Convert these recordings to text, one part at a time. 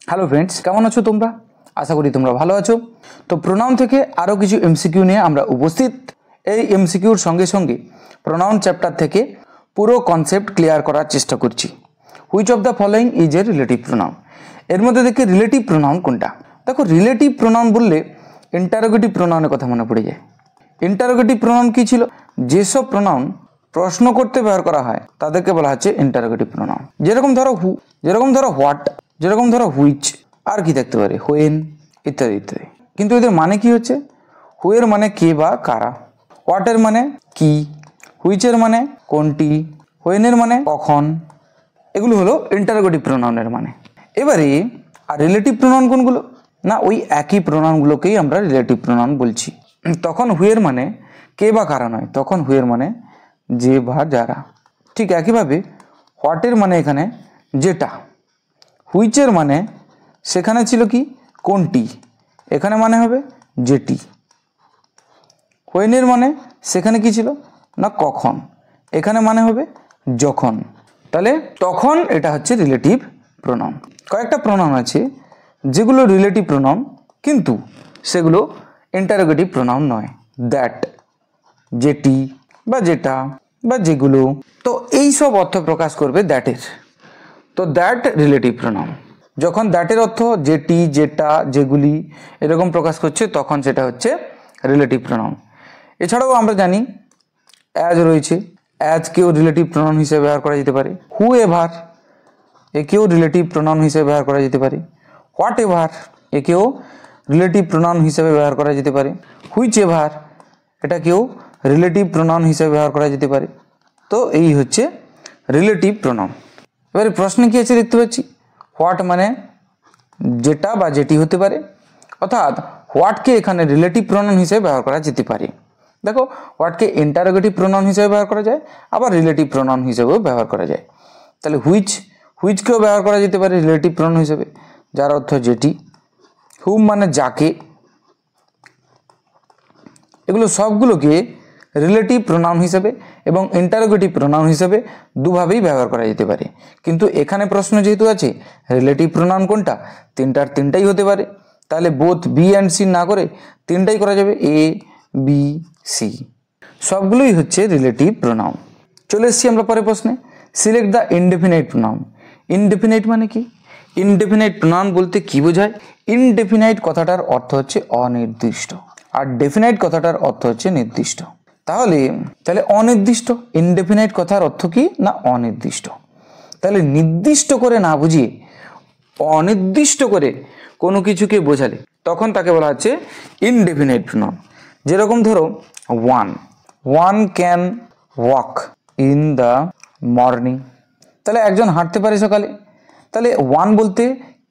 Hello friends, কেমন আছো তোমরা? আশা করি তোমরা ভালো আছো। তো প্রোনাউন থেকে আরও কিছু এমসিকিউ নিয়ে আমরা উপস্থিত। এই এমসিকিউর সঙ্গে সঙ্গে প্রোনাউন চ্যাপ্টার থেকে পুরো কনসেপ্ট ক্লিয়ার করার চেষ্টা করছি। Which of the following is a relative pronoun? এর মধ্যে দেখে রিলেটিভ প্রোনাউন কোনটা? দেখো, রিলেটিভ প্রোনাউন বললে ইন্টারোগেটিভ প্রোনাউনের কথা মনে পড়ে যায়। ইন্টারোগেটিভ প্রোনাউন কী ছিল? যেসব প্রোনাউন প্রশ্ন করতে ব্যবহার করা হয় তাদেরকে বলা হচ্ছে ইন্টারোগেটিভ প্রোনাউন। যেরকম ধরো হু, যেরকম ধরো হোয়াট, যেরকম ধরো হুইচ, আর কি থাকতে পারে, হোয়েন, ইত্যাদি ইত্যাদি। কিন্তু এদের মানে কি হচ্ছে? হুয়ের মানে কে বা কারা, হোয়াটের মানে কি, হুইচের মানে কোনটি, হোয়েনের মানে কখন। এগুলো হলো ইন্টারোগেটিভ প্রোনাউনের মানে। এবারে আর রিলেটিভ প্রোনাউন কোনগুলো? না, ওই একই প্রোনাউনগুলোকেই আমরা রিলেটিভ প্রোনাউন বলছি। তখন হুয়ের মানে কে বা কারা নয়, তখন হুয়ের মানে যে বা যারা। ঠিক একইভাবে হোয়াটের মানে এখানে যেটা, হুইচের মানে সেখানে ছিল কি কোনটি, এখানে মানে হবে যেটি। হোয়েনের মানে সেখানে কি ছিল না কখন, এখানে মানে হবে যখন। তাহলে তখন এটা হচ্ছে রিলেটিভ প্রোনাউন। কয়েকটা প্রোনাউন আছে যেগুলো রিলেটিভ প্রোনাউন কিন্তু সেগুলো ইন্টারোগেটিভ প্রোনাউন নয়। দ্যাট, যেটি বা যেটা বা যেগুলো, তো এই সব অর্থ প্রকাশ করবে দ্যাটের। তো দ্যাট রিলেটিভ প্রোনাউন। যখন দ্যাটের অর্থ যেটি, যেটা, যেগুলি এরকম প্রকাশ করছে তখন সেটা হচ্ছে রিলেটিভ প্রোনাউন। এছাড়াও আমরা জানি অ্যাজ রয়েছে, অ্যাজকেও রিলেটিভ প্রোনাউন হিসেবে ব্যবহার করা যেতে পারে। হু এভার একেও রিলেটিভ প্রোনাউন হিসেবে ব্যবহার করা যেতে পারে। হোয়াট এভার একেও রিলেটিভ প্রোনাউন হিসেবে ব্যবহার করা যেতে পারে। হুইচ এভার এটাকেও রিলেটিভ প্রোনাউন হিসেবে ব্যবহার করা যেতে পারে। তো এই হচ্ছে রিলেটিভ প্রোনাউন। এবারে প্রশ্নে কী আছে দেখতে পাচ্ছি, হোয়াট মানে যেটা বা যেটি হতে পারে, অর্থাৎ হোয়াটকে এখানে রিলেটিভ প্রোনাউন হিসেবে ব্যবহার করা যেতে পারে। দেখো, হোয়াটকে ইন্টারোগেটিভ প্রোনাউন হিসেবে ব্যবহার করা যায়, আবার রিলেটিভ প্রোনাউন হিসেবেও ব্যবহার করা যায়। তাহলে হুইচকেও ব্যবহার করা যেতে পারে রিলেটিভ প্রোনাউন হিসেবে, যার অর্থ যেটি। হুম মানে যাকে। এগুলো সবগুলোকে রিলেটিভ প্রোনাউন হিসেবে এবং ইন্টারোগেটিভ প্রোনাউন হিসেবে দুভাবেই ব্যবহার করা যেতে পারে। কিন্তু এখানে প্রশ্ন যেহেতু আছে রিলেটিভ প্রোনাউন কোনটা, তিনটাই হতে পারে। তাহলে বোথ বি অ্যান্ড সি না করে তিনটাই করা যাবে, এ বি সি, সবগুলোই হচ্ছে রিলেটিভ প্রোনাউন। চলে এসেছি আমরা পরের প্রশ্নে। Select the indefinite pronoun. Indefinite মানে কি? ইনডেফিনাইট প্রোনাউন বলতে কি বোঝায়? ইনডেফিনাইট কথাটার অর্থ হচ্ছে অনির্দিষ্ট, আর ডেফিনাইট কথাটার অর্থ হচ্ছে নির্দিষ্ট। তাহলে অনির্দিষ্ট, ইনডেফিনাইট কথার অর্থ কি না অনির্দিষ্ট। তাহলে নির্দিষ্ট করে না বুঝিয়ে অনির্দিষ্ট করে কোনো কিছুকে বোঝালে তখন তাকে বলা হচ্ছে ইনডেফিনাইট প্রোনাউন। যেরকম ধরো one can walk in the morning. তাহলে একজন হাঁটতে পারে সকালে। তাহলে ওয়ান বলতে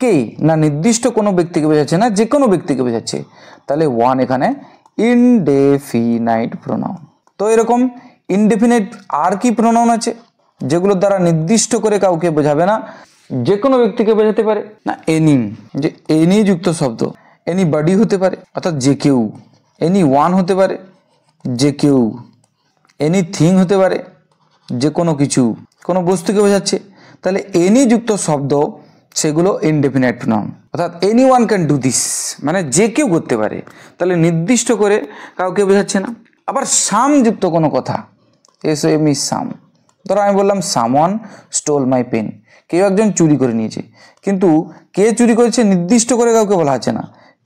কে না নির্দিষ্ট কোনো ব্যক্তিকে বোঝাচ্ছে না, যে কোনো ব্যক্তিকে বোঝাচ্ছে। তাহলে ওয়ান এখানে ইনডেফিনাইট প্রোনাউন। তো এরকম ইনডেফিনাইট আর কি প্রোনাউন আছে যেগুলোর দ্বারা নির্দিষ্ট করে কাউকে বোঝাবে না, যে কোনো ব্যক্তিকে বোঝাতে পারে? না, এনি, যে এনি যুক্ত শব্দ, এনি বডি হতে পারে অর্থাৎ যে কেউ, এনি ওয়ান হতে পারে যে কেউ, এনিথিং হতে পারে যে কোনো কিছু, কোনো বস্তুকে বোঝাচ্ছে। তাহলে এনি যুক্ত শব্দ সেগুলো ইনডেফিনাইট প্রোনাউন, অর্থাৎ any one can do this মানে যে কেউ করতে পারে। তাহলে নির্দিষ্ট করে কাউকে বোঝাচ্ছে না। আবার সাম যুক্ত কোনো কথা, এসএমই সাম, ধরো আমি বললাম সামওয়ান স্টোল মাই পেন, কেউ একজন চুরি করে নিয়েছে, কিন্তু কে চুরি করেছে নির্দিষ্ট করে কাউকে বলা হচ্ছে না,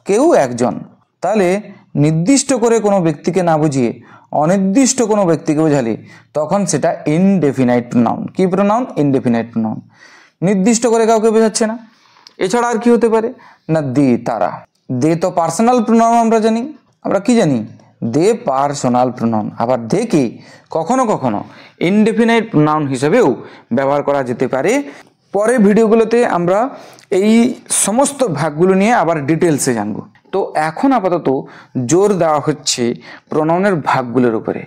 কেউ একজন। তাহলে নির্দিষ্ট করে কোনো ব্যক্তিকে না বুঝিয়ে অনির্দিষ্ট কোনো ব্যক্তিকে বোঝালে তখন সেটা ইনডেফিনাইট প্রোনাউন। কি প্রোনাউন? Indefinite pronoun. নির্দিষ্ট করে কাউকে বোঝাচ্ছে না। এছাড়া আর কি হতে পারে না দে, তারা। দে তো পার্সোনাল প্রোনাউন, আমরা জানি। আমরা কি জানি? দে পার্সোনাল প্রোনাউন। আবার দেকে কখনো কখনো ইনডেফিনাইট প্রোনাউন হিসেবেও ব্যবহার করা যেতে পারে। পরে ভিডিওগুলোতে আমরা এই সমস্ত ভাগগুলো নিয়ে আবার ডিটেলসে জানবো। তো এখন আপাতত জোর দেওয়া হচ্ছে প্রোনাউনের ভাগগুলোর উপরে।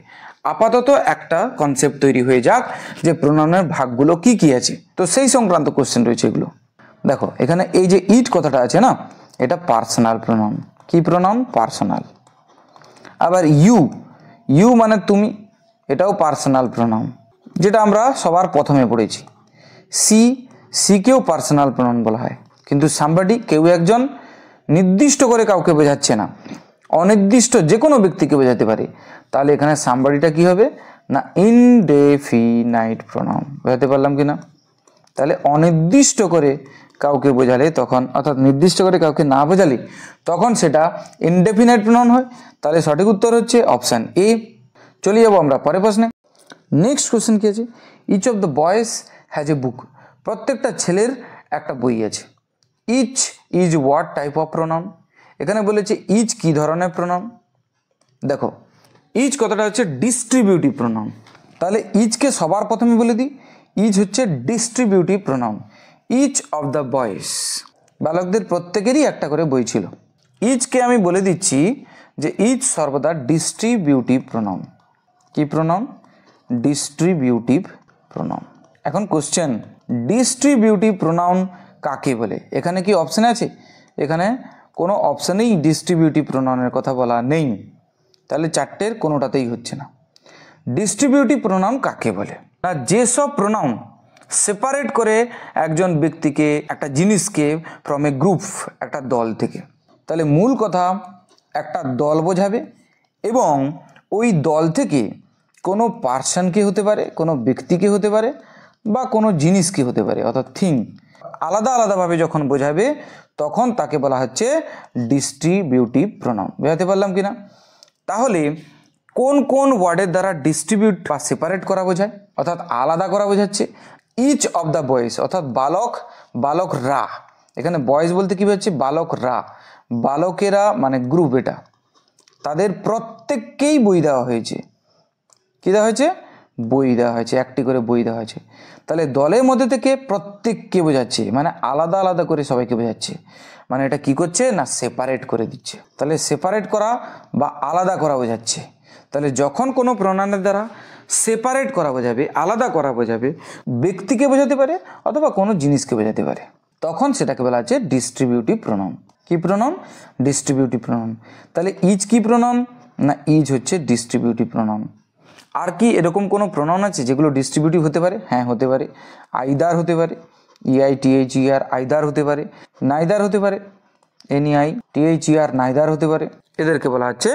আপাতত একটা কনসেপ্ট তৈরি হয়ে যাক যে প্রোনাউনের ভাগগুলো কি কি আছে। তো সেই সংক্রান্ত কোশ্চেন রয়েছে এগুলো। দেখো, এখানে এই যে ইট কথাটা আছে না, এটা পার্সোনাল প্রোনাউন। কি প্রোনাউন? পার্সোনাল। আবার ইউ মানে তুমি, এটাও পার্সোনাল প্রোনাউন, যেটা আমরা সবার প্রথমে পড়েছি। সিকেও পার্সোনাল প্রোনাউন বলা হয়। কিন্তু সামবডি কেউ একজন, নির্দিষ্ট করে কাউকে বোঝাচ্ছে না, অনির্দিষ্ট যে কোনো ব্যক্তিকে বোঝাতে পারে। তাহলে এখানে সামবডিটা কি হবে না ইনডেফিনাইট প্রোনাউন। বোঝাতে পারলাম কি না? তাহলে অনির্দিষ্ট করে কাউকে বোঝালে তখন, অর্থাৎ নির্দিষ্ট করে কাউকে না বোঝালে তখন সেটা ইনডেফিনাইট প্রোনাউন হয়। তাহলে সঠিক উত্তর হচ্ছে অপশান এ। চলে যাবো আমরা পরের প্রশ্নে। নেক্সট কোশ্চেন কি আছে? Each of the boys has a book. প্রত্যেকটা ছেলের একটা বই আছে। Each is what type of pronoun? এখানে বলেছে ইচ কি ধরনের প্রোনাউন। দেখো ইচ কথাটা হচ্ছে ডিস্ট্রিবিউটিভ প্রোনাউন। তাহলে ইচকে সবার প্রথমে বলে দিই, ইচ হচ্ছে distributive pronoun. Each of the boys, বালকদের প্রত্যেকেরই একটা করে বই ছিল। ইচকে আমি বলে দিচ্ছি যে ইচ সর্বদা ডিস্ট্রিবিউটিভ প্রোনাউন। কি প্রোনাউন? Distributive pronoun. এখন কোশ্চেন, ডিস্ট্রিবিউটিভ প্রোনাউন কাকে বলে? এখানে কি অপশান আছে? এখানে কোনো অপশানেই ডিস্ট্রিবিউটিভ প্রোনাউনের কথা বলা নেই। তাহলে চারটের কোনোটাতেই হচ্ছে না। ডিস্ট্রিবিউটিভ প্রোনাউন কাকে বলে? না যেসব প্রোনাউন সেপারেট করে একজন ব্যক্তিকে, একটা জিনিসকে ফ্রম এ গ্রুপ, একটা দল থেকে। তাহলে মূল কথা একটা দল বোঝাবে এবং ওই দল থেকে কোনো পার্সনকে হতে পারে, কোনো ব্যক্তিকে হতে পারে, বা কোনো জিনিসকে হতে পারে, অর্থাৎ থিং, আলাদা আলাদাভাবে যখন বোঝাবে তখন তাকে বলা হচ্ছে ডিস্ট্রিবিউটিভ প্রোনাউন। বোঝাতে পারলাম কি না? তাহলে কোন কোন ওয়ার্ডের দ্বারা ডিস্ট্রিবিউট বা সেপারেট করা বোঝায়, অর্থাৎ আলাদা করা বোঝাচ্ছে? ইচ অফ দ্য বয়েজ, অর্থাৎ বালক, বালকরা। এখানে বয়েজ বলতে কি হচ্ছে? বালকরা, বালকেরা মানে গ্রুপ, এটা তাদের প্রত্যেককেই বই দেওয়া হয়েছে। কি দেওয়া হয়েছে? বই দেওয়া হয়েছে, একটি করে বই দেওয়া হয়েছে। তাহলে দলের মধ্যে থেকে প্রত্যেককে বোঝাচ্ছে, মানে আলাদা আলাদা করে সবাইকে বোঝাচ্ছে। মানে এটা কি করছে না সেপারেট করে দিচ্ছে। তাহলে সেপারেট করা বা আলাদা করা বোঝাচ্ছে। তাহলে যখন কোনো প্রোনাউনের দ্বারা সেপারেট করা বোঝাবে, আলাদা করা বোঝাবে, ব্যক্তিকে বোঝাতে পারে অথবা কোনো জিনিসকে বোঝাতে পারে, তখন সেটাকে বলা হচ্ছে ডিস্ট্রিবিউটিভ প্রোনাউন। কি প্রোনাউন? Distributive pronoun. তাহলে ইজ কি প্রোনাউন? না ইজ হচ্ছে ডিস্ট্রিবিউটিভ প্রোনাউন। আর কি এরকম কোনো প্রোনাউন আছে যেগুলো ডিস্ট্রিবিউটিভ হতে পারে? হ্যাঁ হতে পারে। আইদার হতে পারে, EITHER, আইদার হতে পারে, নাইদার হতে পারে, NEITHER, নাইদার হতে পারে। এদেরকে বলা হচ্ছে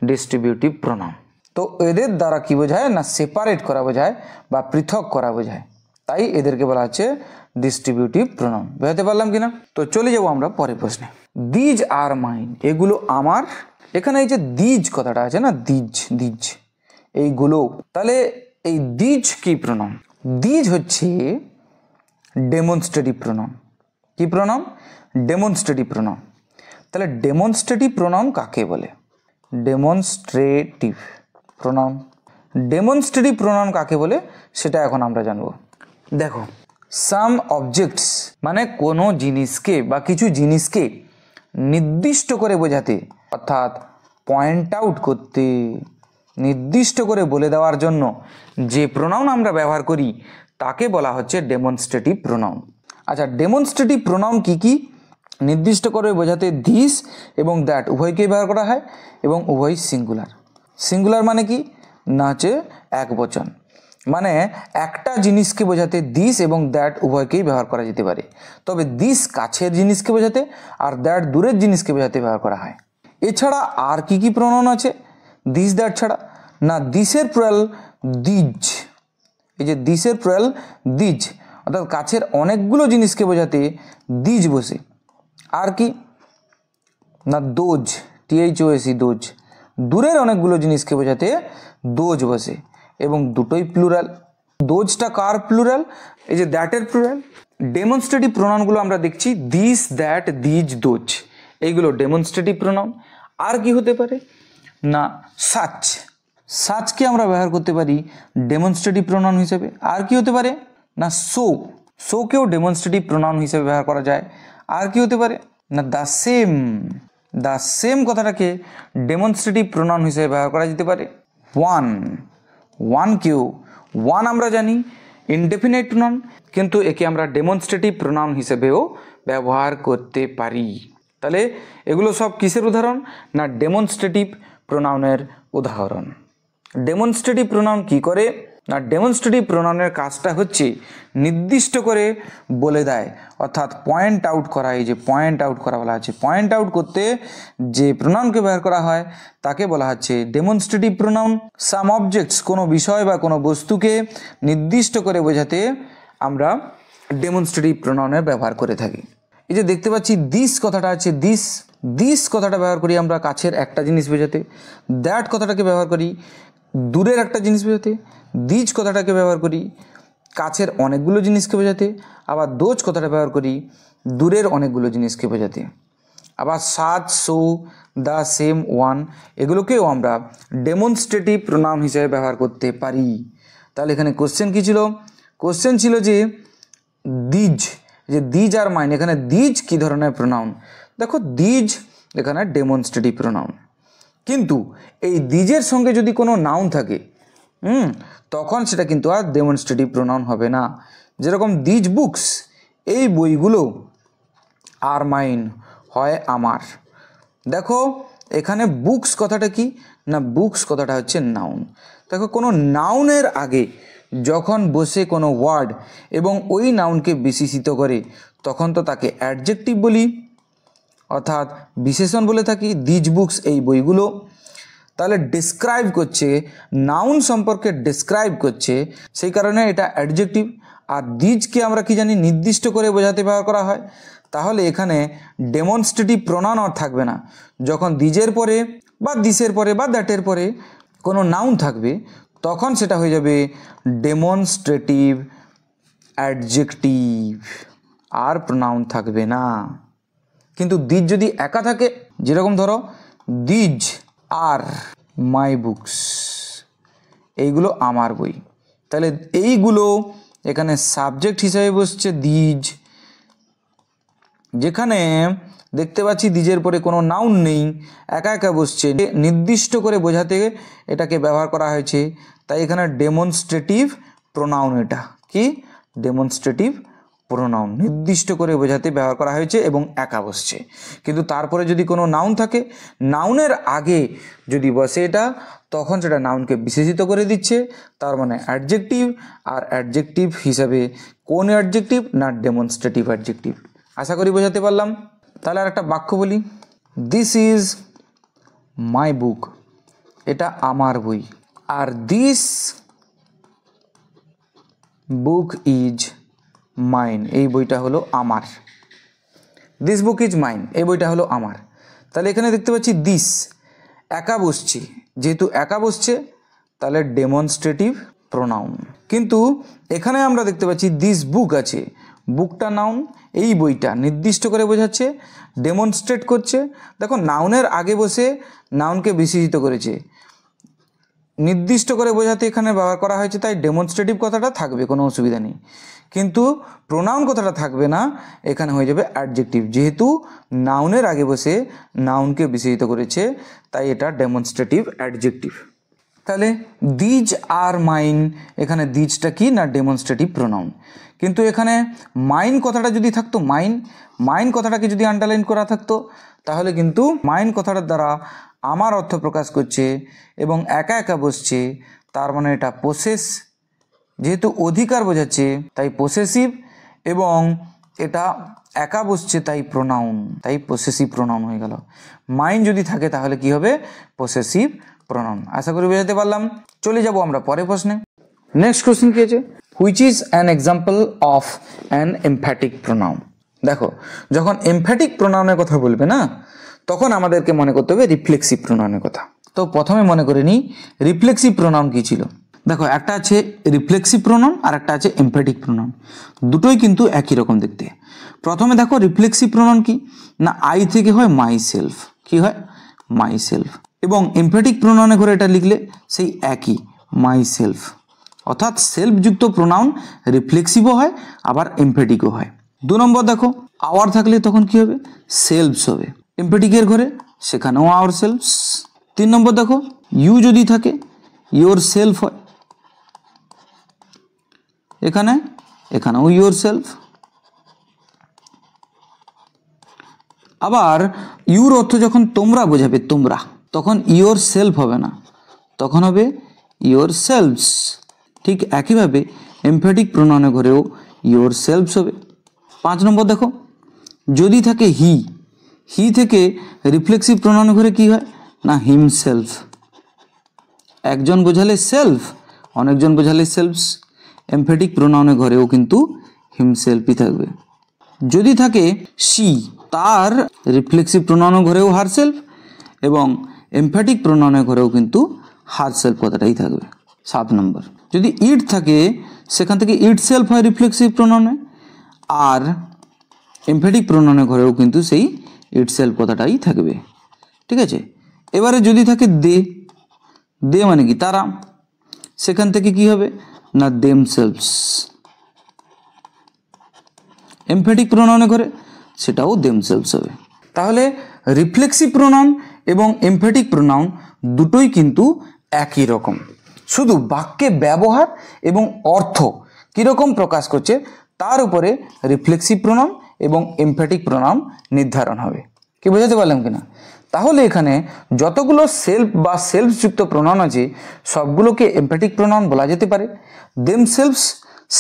ডিস্ট্রিবিউটিভ প্রোনাউন। তো এদের দ্বারা কি বোঝায় না সেপারেট করা বোঝায় বা পৃথক করা বোঝায়, তাই এদেরকে বলা হচ্ছে ডিস্ট্রিবিউটিভ প্রোনাউন। বুঝতে পারলাম কিনা? তো চলে যাবো আমরা পরের প্রশ্নে। দিজ আর মাইন, এগুলো আমার। এখানে এই যে দিজ কথাটা আছে না, দিজ, দিজ এইগুলো, তাহলে এই দিজ কি প্রোনাউন? দিজ হচ্ছে ডেমনস্ট্রেটিভ প্রোনাউন। কি প্রোনাউন? Demonstrative pronoun. তাহলে ডেমনস্ট্রেটিভ প্রোনাউন কাকে বলে? Demonstrative pronoun. ডেমনস্ট্রেটিভ প্রোনাউন কাকে বলে সেটা এখন আমরা জানবো। দেখো, সাম অবজেক্টস মানে কোনো জিনিসকে বা কিছু জিনিসকে নির্দিষ্ট করে বোঝাতে, অর্থাৎ পয়েন্ট আউট করতে, নির্দিষ্ট করে বলে দেওয়ার জন্য যে প্রোনাউন আমরা ব্যবহার করি তাকে বলা হচ্ছে ডেমনস্ট্রেটিভ প্রোনাউন। আচ্ছা, ডেমনস্ট্রেটিভ প্রোনাউন কি কি? নির্দিষ্ট করে বোঝাতে দিস এবং দ্যাট উভয়কেই ব্যবহার করা হয় এবং উভয় সিঙ্গুলার। সিঙ্গুলার মানে কি না হচ্ছে এক বচন, মানে একটা জিনিসকে বোঝাতে দিস এবং দ্যাট উভয়কেই ব্যবহার করা যেতে পারে। তবে দিস কাছের জিনিসকে বোঝাতে আর দ্যাট দূরের জিনিসকে বোঝাতে ব্যবহার করা হয়। এছাড়া আর কি কি প্রোনাউন আছে দিস দ্যাট ছাড়া? না দিসের প্লুরাল দিজ, এই যে দিসের প্লুরাল দিজ, অর্থাৎ কাছের অনেকগুলো জিনিসকে বোঝাতে দিজ বসে। আর কি না দোজ, THOS, দোজ, দূরের অনেকগুলো জিনিসকে বোঝাতে দোজ বসে এবং দুটোই প্লুরাল। দোজটা কার প্লুরাল? এই যে দ্যাটের প্লুরাল। ডেমনস্ট্রেটিভ প্রোনাউনগুলো আমরা দেখছি দিস, দ্যাট, দিজ, দোজ, এইগুলো ডেমনস্ট্রেটিভ প্রোনাউন। আর কি হতে পারে না সাচ, সাচকে আমরা ব্যবহার করতে পারি ডেমনস্ট্রেটিভ প্রোনাউন হিসেবে। আর কি হতে পারে না সো, সোকেও ডেমনস্ট্রেটিভ প্রোনাউন হিসেবে ব্যবহার করা যায়। আর কি হতে পারে না দ্য সেম, দ্য সেম কথাটাকে ডেমনস্ট্রেটিভ প্রোনাউন হিসেবে ব্যবহার করা যেতে পারে। ওয়ান, ওয়ানকেও, ওয়ান আমরা জানি ইনডেফিনাইট প্রোনাউন, কিন্তু একে আমরা ডেমনস্ট্রেটিভ প্রোনাউন হিসেবেও ব্যবহার করতে পারি। তাহলে এগুলো সব কিসের উদাহরণ? না ডেমনস্ট্রেটিভ প্রোনাউনের উদাহরণ। ডেমনস্ট্রেটিভ প্রোনাউন কি করে না ডেমনস্ট্রেটিভ প্রোনাউনের কাজটা হচ্ছে নির্দিষ্ট করে বলে দেয়, অর্থাৎ পয়েন্ট আউট করা। এই যে পয়েন্ট আউট করা বলা হচ্ছে, পয়েন্ট আউট করতে যে প্রোনাউনকে ব্যবহার করা হয় তাকে বলা হচ্ছে ডেমনস্ট্রেটিভ প্রোনাউন। সাম অবজেক্টস, কোনো বিষয় বা কোনো বস্তুকে নির্দিষ্ট করে বোঝাতে আমরা ডেমনস্ট্রেটিভ প্রোনাউনের ব্যবহার করে থাকি। এই যে দেখতে পাচ্ছি দিস কথাটা আছে, দিস, দিস কথাটা ব্যবহার করি আমরা কাছের একটা জিনিস বোঝাতে। দ্যাট কথাটাকে ব্যবহার করি দূরের একটা জিনিস বোঝাতে। দিজ কথাটাকে ব্যবহার করি কাছের অনেকগুলো জিনিসকে বোঝাতে। আবার দোজ কথাটা ব্যবহার করি দূরের অনেকগুলো জিনিসকে বোঝাতে। আবার সাজ, সো, দ্য, সেম, ওয়ান এগুলোকেও আমরা ডেমনস্ট্রেটিভ প্রোনাউন হিসেবে ব্যবহার করতে পারি। তাহলে এখানে কোশ্চেন কী ছিল? কোশ্চেন ছিল যে দিজ, যে দিজ আর মাইন, এখানে দিজ কী ধরনের প্রোনাউন? দেখো দিজ এখানে ডেমনস্ট্রেটিভ প্রোনাউন, কিন্তু এই দিজের সঙ্গে যদি কোনো নাউন থাকে তখন সেটা কিন্তু আর ডেমনস্ট্রেটিভ প্রোনাউন হবে না। যেরকম দিজ বুকস, এই বইগুলো, আর মাইন হয় আমার। দেখো এখানে বুকস কথাটা কি না, বুকস কথাটা হচ্ছে নাউন। দেখো কোনো নাউনের আগে যখন বসে কোনো ওয়ার্ড এবং ওই নাউনকে বিশেষিত করে তখন তো তাকে অ্যাডজেক্টিভ বলি, অর্থাৎ বিশেষণ বলে থাকি। দিজ বুকস, এই বইগুলো, তাহলে ডিসক্রাইব করছে, নাউন সম্পর্কে ডিসক্রাইব করছে, সেই কারণে এটা অ্যাডজেক্টিভ। আর দিজকে আমরা কি জানি নির্দিষ্ট করে বোঝাতে ব্যবহার করা হয়। তাহলে এখানে ডেমনস্ট্রেটিভ প্রোনাউন আর থাকবে না। যখন দিজের পরে বা দিসের পরে বা দ্যাটের পরে কোনো নাউন থাকবে তখন সেটা হয়ে যাবে ডেমনস্ট্রেটিভ অ্যাডজেক্টিভ, আর প্রোনাউন থাকবে না। কিন্তু দিজ যদি একা থাকে, যেরকম ধরো দিজ আর মাই বুকস, এইগুলো আমার বই, তাহলে এইগুলো এখানে সাবজেক্ট হিসাবে বসছে দিজ। যেখানে দেখতে পাচ্ছি দিজের পরে কোনো নাউন নেই, একা একা বসছে, নির্দিষ্ট করে বোঝাতে এটাকে ব্যবহার করা হয়েছে, তাই এখানে ডেমনস্ট্রেটিভ প্রোনাউন। এটা কি ডেমনস্ট্রেটিভ প্রোনাউন, নির্দিষ্ট করে বোঝাতে ব্যবহার করা হয়েছে এবং একা বসছে। কিন্তু তারপরে যদি কোনো নাউন থাকে, নাউনের আগে যদি বসে এটা, তখন সেটা নাউনকে বিশেষিত করে দিচ্ছে, তার মানে অ্যাডজেক্টিভ। আর অ্যাডজেক্টিভ হিসাবে কোন অ্যাডজেক্টিভ না ডেমনস্ট্রেটিভ অ্যাডজেক্টিভ। আশা করি বোঝাতে পারলাম। তাহলে আর একটা বাক্য বলি, দিস ইজ মাই বুক, এটা আমার বই। আর দিস বুক ইজ মাইন, এই বইটা হলো আমার। দিস বুক ইজ মাইন, এই বইটা হলো আমার। তাহলে এখানে দেখতে পাচ্ছি দিস একা বসছে, যেহেতু একা বসছে তাহলে ডেমনস্ট্রেটিভ প্রোনাউন। কিন্তু এখানে আমরা দেখতে পাচ্ছি দিস বুক আছে, বুকটা নাউন, এই বইটা নির্দিষ্ট করে বোঝাচ্ছে, ডেমনস্ট্রেট করছে। দেখো নাউনের আগে বসে নাউনকে বিশেষিত করেছে, নির্দিষ্ট করে বোঝাতে এখানে ব্যবহার করা হয়েছে, তাই ডেমনস্ট্রেটিভ কথাটা থাকবে, কোনো অসুবিধা নেই। কিন্তু প্রোনাউন কথাটা থাকবে না, এখানে হয়ে যাবে অ্যাডজেক্টিভ। যেহেতু নাউনের আগে বসে নাউনকে বিশেষিত করেছে, তাই এটা ডেমনস্ট্রেটিভ অ্যাডজেক্টিভ। তাহলে দিজ আর মাইন, এখানে দিজটা কি না ডেমনস্ট্রেটিভ প্রোনাউন। কিন্তু এখানে মাইন কথাটা যদি থাকতো, মাইন, মাইন কথাটাকে যদি আন্ডারলাইন করা থাকতো, তাহলে কিন্তু মাইন কথাটার দ্বারা আমার অর্থ প্রকাশ করছে এবং একা একা বসছে, তার মানে এটা পসেস, যেহেতু অধিকার বোঝাচ্ছে তাই পসেসিভ, এবং এটা একা বসছে তাই প্রোনাউন, তাই পসেসিভ প্রোনাউন হয়ে গেল। মাইন যদি থাকে তাহলে কি হবে পসেসিভ প্রোনাউন। আশা করি বোঝাতে পারলাম। চলে যাব আমরা পরের প্রশ্নে। নেক্সট কোশ্চেন কি আছে, which is an example of an emphatic pronoun. দেখো যখন এমফ্যাটিক প্রোনাউনের কথা বলবে না, তখন আমাদেরকে মনে করতে হবে রিফ্লেক্সিভ প্রোনাউনের কথা। তো প্রথমে মনে করে নিই রিফ্লেক্সিভ প্রোনাউন কি ছিল। দেখো একটা আছে রিফ্লেক্সিভ প্রোনাউন আর একটা আছে এমফ্যাটিক প্রোনাউন, দুটোই কিন্তু একই রকম দেখতে। প্রথমে দেখো রিফ্লেক্সিভ প্রোনাউন কি না, আই থেকে হয় মাই সেলফ, কি হয় মাই সেলফ, এবং এমফ্যাটিক প্রোনাউনে করে এটা লিখলে সেই একই মাই সেলফ। অর্থাৎ সেলফযুক্ত প্রোনাউন রিফ্লেক্সিভও হয় আবার এমফ্যাটিকও হয়। 2 নম্বর দেখো আওয়ার থাকলে তখন কি হবে সেলফস হবে, এমফ্যাটিকের ঘরে সেখানেও আওয়ার সেলফস। 3 নম্বর দেখো ইউ যদি থাকে ইয়োর সেলফ হয়, এখানেও ইয়োর সেলফ। আবার ইউর অর্থ যখন তোমরা বোঝাবে তোমরা, তখন ইয়োর সেলফ হবে না, তখন হবে ইয়োর সেলফস। ঠিক একইভাবে এমফ্যাটিক প্রোনাউনের ঘরেও ইয়োর সেলফস হবে। 5 নম্বর দেখো, যদি থাকে হি থেকে রিফ্লেক্সিভ প্রোনাউনের ঘরে কি হয় না হিমসেলফ। একজন বোঝালে সেলফ, অনেকজন বোঝালে সেলফস। এমফ্যাটিক প্রোনাউনের ঘরেও কিন্তু হিমসেলফই থাকবে। যদি থাকে শি, তার রিফ্লেক্সিভ প্রোনাউনের ঘরেও হারসেলফ এবং এমফ্যাটিক প্রোনাউনের ঘরেও কিন্তু হারসেলফ কথাটাই থাকবে। 7 নম্বর, যদি ইট থাকে সেখান থেকে ইট সেলফ হয় রিফ্লেক্সিভ প্রোনাউনে, আর এমফ্যাটিক প্রোনাউনের ঘরেও কিন্তু সেই ইট সেলফ কথাটাই থাকবে। ঠিক আছে, এবারে যদি থাকে দে মানে কি তারা, সেখান থেকে কি হবে না দেম সেলফস। এমফ্যাটিক প্রোনাউনের ঘরে সেটাও দেম সেলফস হবে। তাহলে রিফ্লেক্সিভ প্রোনাউন এবং এমফ্যাটিক প্রোনাউন দুটোই কিন্তু একই রকম, শুধু বাক্যে ব্যবহার এবং অর্থ কীরকম প্রকাশ করছে তার উপরে রিফ্লেক্সিভ প্রোনাউন এবং এমফ্যাটিক প্রোনাউন নির্ধারণ হবে। কি বোঝাতে পারলাম কিনা? তাহলে এখানে যতগুলো সেলফ বা সেলফযুক্ত প্রোনাউন আছে সবগুলোকে এমফ্যাটিক প্রোনাউন বলা যেতে পারে। দেম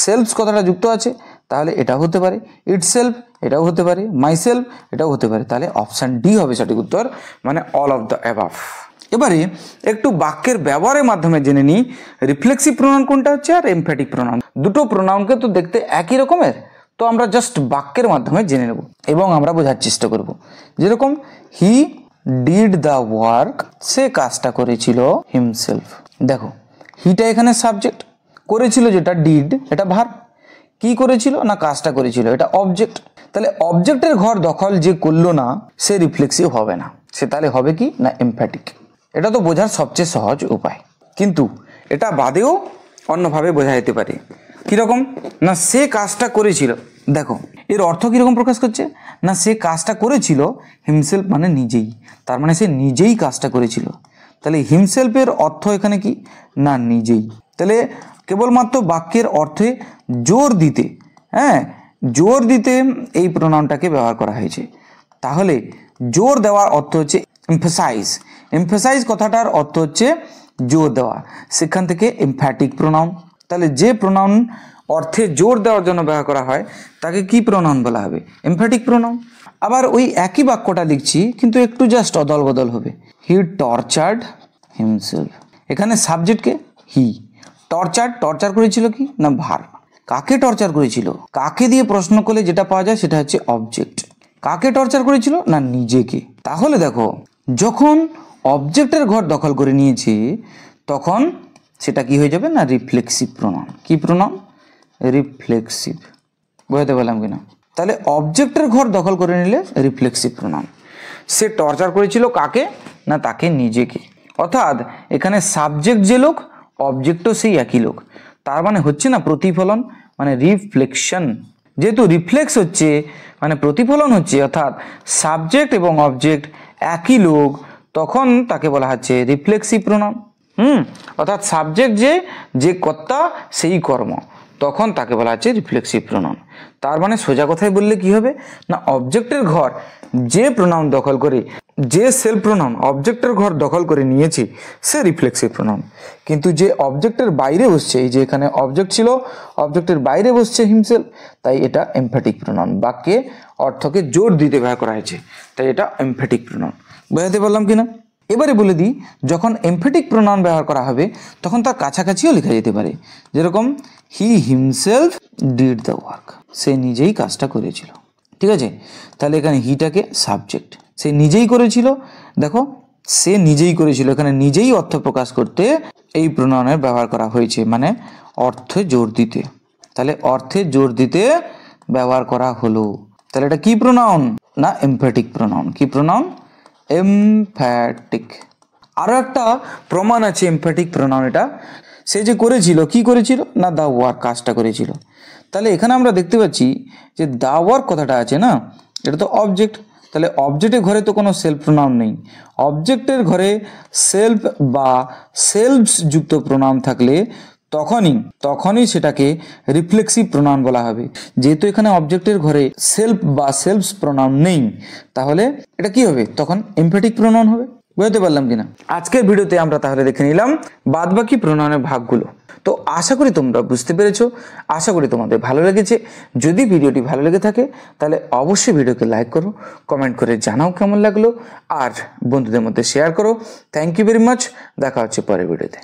সেলফস কথাটা যুক্ত আছে, তাহলে এটাও হতে পারে। ইট সেলফ এটাও হতে পারে, মাই সেলফ এটাও হতে পারে। তাহলে অপশান ডি হবে সঠিক উত্তর, মানে অল অফ দ্য অ্যাবাভ। এবারে একটু বাক্যের ব্যবহারের মাধ্যমে জেনে নিই রিফ্লেক্সিভ প্রোনাউন কোনটা হচ্ছে আর এমফ্যাটিক প্রোনাউন। দুটো প্রোনাউনকে তো দেখতে একই রকমের, তো আমরা জাস্ট বাক্যের মাধ্যমে জেনে নেব এবং আমরা বোঝার চেষ্টা করব। যেরকম হি ডিড দ্য ওয়ার্ক, সে কাজটা করেছিল হিমসেলফ। দেখো হিটা এখানে সাবজেক্ট, করেছিল যেটা ডিড এটা ভার্ব, কি করেছিল না কাজটা করেছিল এটা অবজেক্ট। তাহলে অবজেক্টের ঘর দখল যে করলো না সে রিফ্লেক্সিভ হবে না, সে তাহলে হবে কি না এমফ্যাটিক। এটা তো বোঝার সবচেয়ে সহজ উপায়, কিন্তু এটা বাদেও অন্যভাবে বোঝা যেতে পারে। কীরকম না সে কাজটা করেছিল, দেখো এর অর্থ কীরকম প্রকাশ করছে না সে কাজটা করেছিল হিমসেলফ মানে নিজেই, তার মানে সে নিজেই কাজটা করেছিল। তাহলে হিমসেলফের অর্থ এখানে কি না নিজেই। তাহলে কেবলমাত্র বাক্যের অর্থে জোর দিতে, জোর দিতে এই প্রোনাউনটাকে ব্যবহার করা হয়েছে। তাহলে জোর দেওয়ার অর্থ হচ্ছে এমফাসাইজ কথাটার অর্থ হচ্ছে জোর দেওয়া, সেখান থেকে এমফ্যাটিক প্রোনাউন। তাহলে যে প্রোনাউন অর্থে জোর দেওয়ার জন্য ব্যবহার করা হয় তাকে কি প্রোনাউন বলা হবে এমফ্যাটিক প্রোনাউন। আবার ওই একই বাক্যটা লিখছি কিন্তু একটু জাস্ট অদল বদল হবে। হি টর্চার্ড হিমসেলফ, এখানে সাবজেক্টকে হি, টর্চার করেছিল কি না ভার্ব। কাকে টর্চার করেছিল, কাকে দিয়ে প্রশ্ন করলে যেটা পাওয়া যায় সেটা হচ্ছে অবজেক্ট। কাকে টর্চার করেছিল না নিজেকে। তাহলে দেখো যখন অবজেক্টের ঘর দখল করে নিয়েছে তখন সেটা কি হয়ে যাবে না রিফ্লেক্সিভ প্রোনাউন। কি প্রোনাউন রিফ্লেক্সিভ, বুঝতে পারলাম কিনা? তাহলে অবজেক্টের ঘর দখল করে নিলে রিফ্লেক্সিভ প্রোনাউন। সে টর্চার করেছিল কাকে না তাকে নিজেকে, অর্থাৎ এখানে সাবজেক্ট যে লোক অবজেক্টও সেই একই লোক, তার মানে হচ্ছে না প্রতিফলন মানে রিফ্লেকশন। যেহেতু রিফ্লেক্স হচ্ছে মানে প্রতিফলন হচ্ছে, অর্থাৎ সাবজেক্ট এবং অবজেক্ট একই লোক, তখন তাকে বলা হচ্ছে রিফ্লেক্সিভ প্রোনাউন। অর্থাৎ সাবজেক্ট যে কর্তা সেই কর্ম, তখন তাকে বলা হচ্ছে রিফ্লেক্সিভ প্রোনাউন। তার মানে সোজা কথায় বললে কি হবে না অবজেক্টের ঘর যে প্রোনাউন দখল করে, যে সেলফ প্রোনাউন অবজেক্টের ঘর দখল করে নিয়েছে সে রিফ্লেক্সিভ প্রোনাউন। কিন্তু যে অবজেক্টের বাইরে বসছে, এই যে এখানে অবজেক্ট ছিল অবজেক্টের বাইরে বসছে হিমসেলফ, তাই এটা এমফ্যাটিক প্রোনাউন। বাক্যে অর্থকে জোর দিতে ব্যবহার করা হয়েছে, তাই এটা এমফ্যাটিক প্রোনাউন। বুঝাতে পারলাম কিনা? এবারে বলে দিই যখন এমফ্যাটিক প্রোনাউন ব্যবহার করা হবে তখন তার কাছাকাছিও লেখা যেতে পারে। যেরকম he himself did the work, সে নিজেই কাজটা করেছিল। ঠিক আছে, তাহলে এখানে হিটাকে সাবজেক্ট, সে নিজেই করেছিল। দেখো সে নিজেই করেছিল, এখানে নিজেই অর্থ প্রকাশ করতে এই প্রোনাউনের ব্যবহার করা হয়েছে, মানে অর্থে জোর দিতে। তাহলে অর্থে জোর দিতে ব্যবহার করা হলো। তাহলে এটা কি প্রোনাউন না এমফ্যাটিক প্রোনাউন। কি প্রোনাউন এমফ্যাটিক। আরও একটা প্রমাণ আছে এমফ্যাটিক প্রোনাউন, এটা সে যে করেছিল কি করেছিল না দ্য ওয়ার্ক, কাজটা করেছিল। তাহলে এখানে আমরা দেখতে পাচ্ছি যে দ্য ওয়ার্ক কথাটা আছে না, এটা তো অবজেক্ট, তাহলে অবজেক্টের ঘরে তো কোনো সেলফ প্রোনাউন নেই। অবজেক্টের ঘরে সেলফ বা সেলফস যুক্ত প্রোনাউন থাকলে তখনই সেটাকে রিফ্লেক্সিভ প্রোনাউন বলা হবে। যেহেতু এখানে অবজেক্টের ঘরে সেলফ বা সেলফস প্রোনাউন নেই, তাহলে এটা কি হবে তখন এমফ্যাটিক প্রোনাউন হবে। বুঝতে পারলাম কিনা? আজকের ভিডিওতে আমরা তাহলে দেখে নিলাম বাদবাকি প্রোনাউনের ভাগগুলো। তো আশা করি তোমরা বুঝতে পেরেছো, আশা করি তোমাদের ভালো লেগেছে। যদি ভিডিওটি ভালো লেগে থাকে তাহলে অবশ্যই ভিডিওকে লাইক করো, কমেন্ট করে জানাও কেমন লাগলো, আর বন্ধুদের মধ্যে শেয়ার করো। Thank you very much. দেখা হচ্ছে পরের ভিডিওতে।